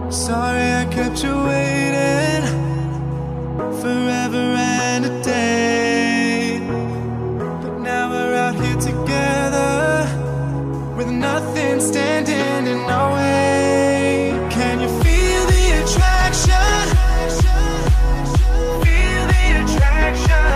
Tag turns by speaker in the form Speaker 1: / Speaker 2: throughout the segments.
Speaker 1: Sorry I kept you waiting forever and a day, but now we're out here together with nothing standing in our way. Can you feel the attraction? Feel the attraction.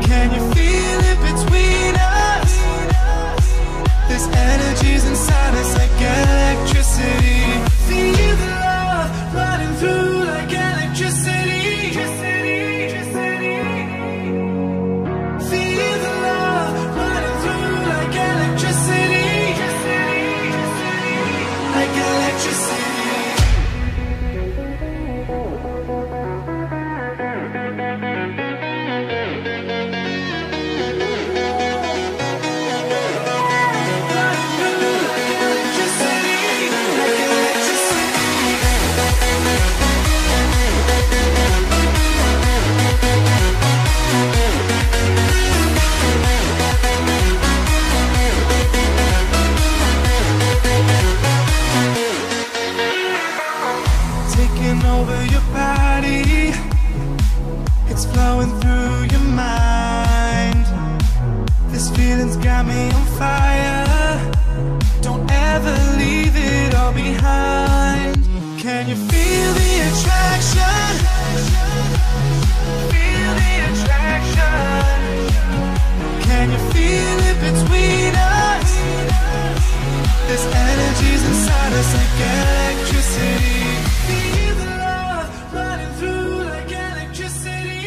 Speaker 1: Can you feel it between us? This energy's inside us like electricity. Feel the love running through like electricity. Feel the love running through like electricity. Like electricity. Taking over your body, it's flowing through your mind. This feeling's got me on fire. Don't ever leave it all behind. Can you feel the attraction? Feel the attraction. Can you feel it between us? This energy's inside us like electricity. Feel the love running through like electricity.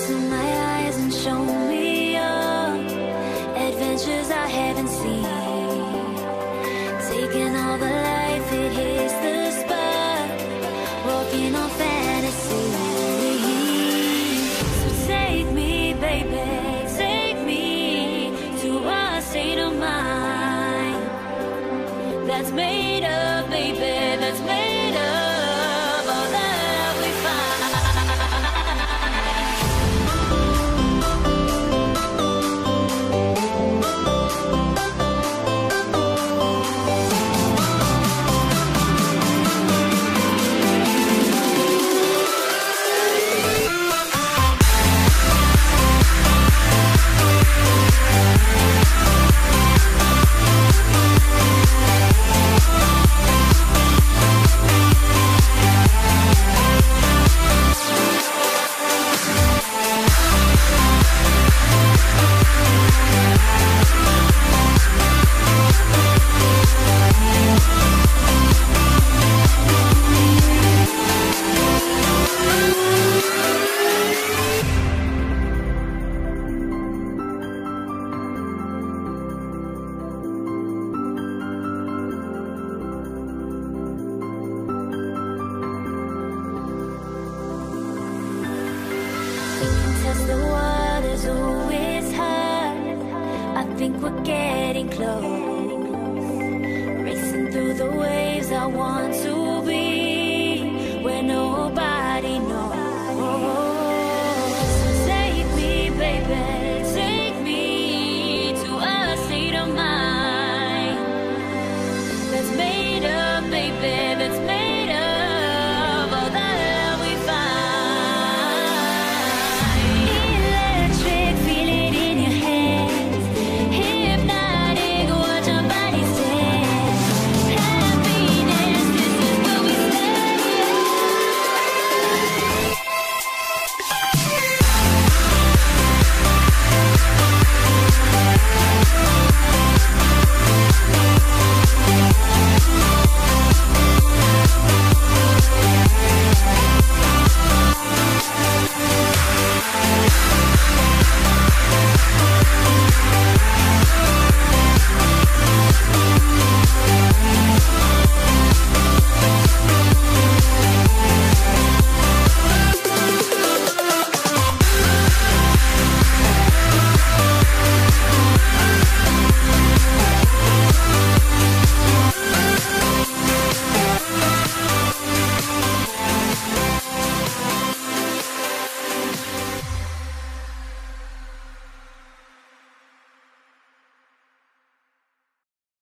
Speaker 2: to my eyes and show me your adventures I haven't seen. Taking all the life, it hits the spot, walking on fantasy. So take me, baby, take me to a state of mind that's made of, baby, that's made of all the love we find. Test the waters, oh, it's hard. I think we're getting close. Racing through the waves, I want to